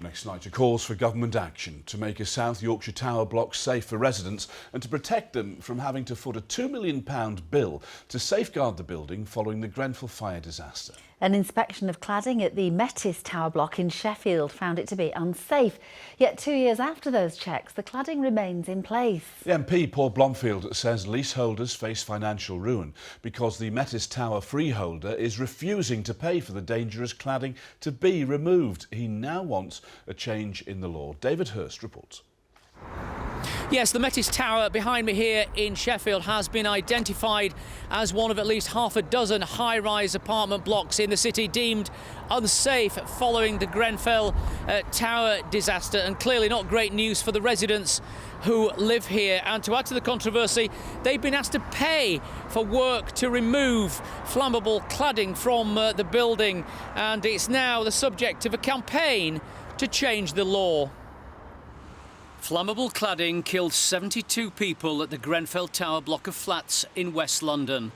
Next night, calls for government action to make a South Yorkshire tower block safe for residents and to protect them from having to foot a £2 million bill to safeguard the building following the Grenfell fire disaster. An inspection of cladding at the Metis tower block in Sheffield found it to be unsafe. Yet 2 years after those checks, the cladding remains in place. The MP, Paul Blomfield, says leaseholders face financial ruin because the Metis tower freeholder is refusing to pay for the dangerous cladding to be removed. He now wants a change in the law. David Hurst reports. Yes, the Metis Tower behind me here in Sheffield has been identified as one of at least half a dozen high-rise apartment blocks in the city deemed unsafe following the Grenfell tower disaster, and clearly not great news for the residents who live here. And to add to the controversy, they've been asked to pay for work to remove flammable cladding from the building, and it's now the subject of a campaign to change the law. Flammable cladding killed 72 people at the Grenfell Tower block of flats in West London.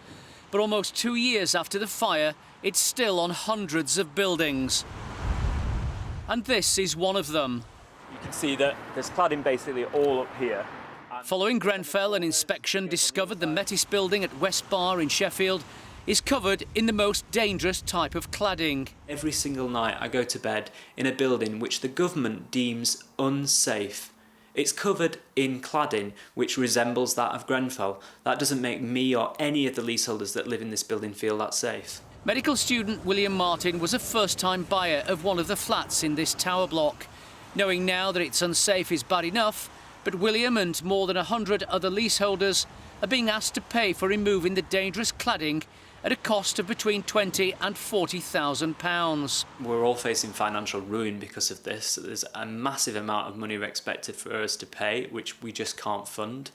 But almost 2 years after the fire, it's still on hundreds of buildings. And this is one of them. You can see that there's cladding basically all up here. Following Grenfell, an inspection discovered the Metis building at West Bar in Sheffield is covered in the most dangerous type of cladding. Every single night I go to bed in a building which the government deems unsafe. It's covered in cladding which resembles that of Grenfell. That doesn't make me or any of the leaseholders that live in this building feel that safe. Medical student William Martin was a first-time buyer of one of the flats in this tower block. Knowing now that it's unsafe is bad enough, but William and more than 100 other leaseholders are being asked to pay for removing the dangerous cladding at a cost of between £20,000 and £40,000. We're all facing financial ruin because of this. There's a massive amount of money expected for us to pay, which we just can't fund.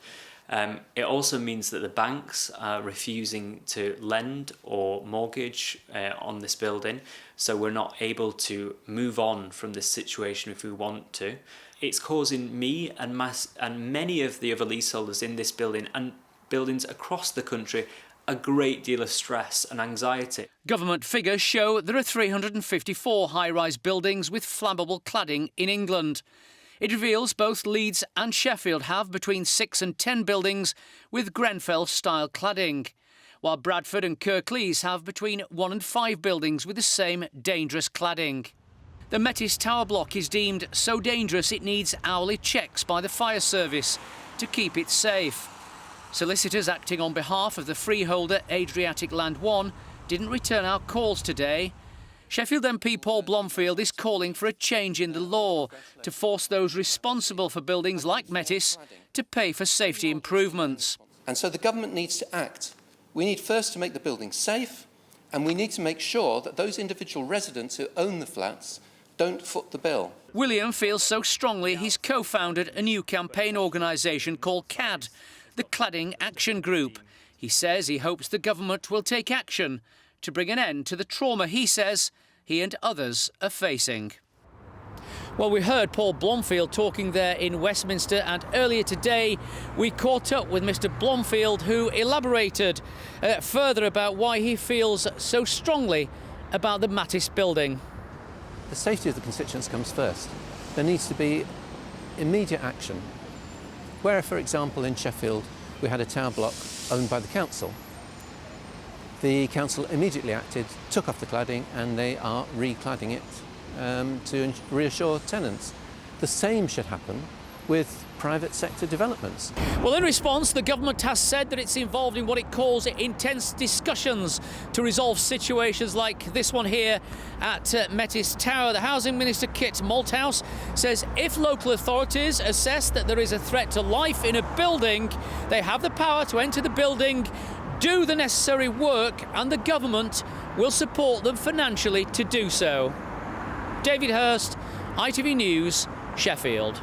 It also means that the banks are refusing to lend or mortgage on this building, so we're not able to move on from this situation if we want to. It's causing me and many of the other leaseholders in this building and buildings across the country a great deal of stress and anxiety. Government figures show there are 354 high-rise buildings with flammable cladding in England. It reveals both Leeds and Sheffield have between 6 and 10 buildings with Grenfell-style cladding, while Bradford and Kirklees have between 1 and 5 buildings with the same dangerous cladding. The Metis tower block is deemed so dangerous it needs hourly checks by the fire service to keep it safe. Solicitors acting on behalf of the freeholder Adriatic Land 1 didn't return our calls today. Sheffield MP Paul Blomfield is calling for a change in the law to force those responsible for buildings like Metis to pay for safety improvements. And so the government needs to act. We need first to make the building safe, and we need to make sure that those individual residents who own the flats don't foot the bill. William feels so strongly he's co-founded a new campaign organisation called CAD, the Cladding Action Group. He says he hopes the government will take action to bring an end to the trauma he says he and others are facing. Well, we heard Paul Blomfield talking there in Westminster, and earlier today we caught up with Mr Blomfield, who elaborated further about why he feels so strongly about the Metis building. The safety of the constituents comes first. There needs to be immediate action. Where, for example, in Sheffield, we had a tower block owned by the council. The council immediately acted, took off the cladding, and they are recladding it to reassure tenants. The same should happen with private sector developments. Well, in response, the government has said that it's involved in what it calls intense discussions to resolve situations like this one here at Metis Tower. The Housing Minister, Kit Malthouse, says if local authorities assess that there is a threat to life in a building, they have the power to enter the building, do the necessary work, and the government will support them financially to do so. David Hurst, ITV News, Sheffield.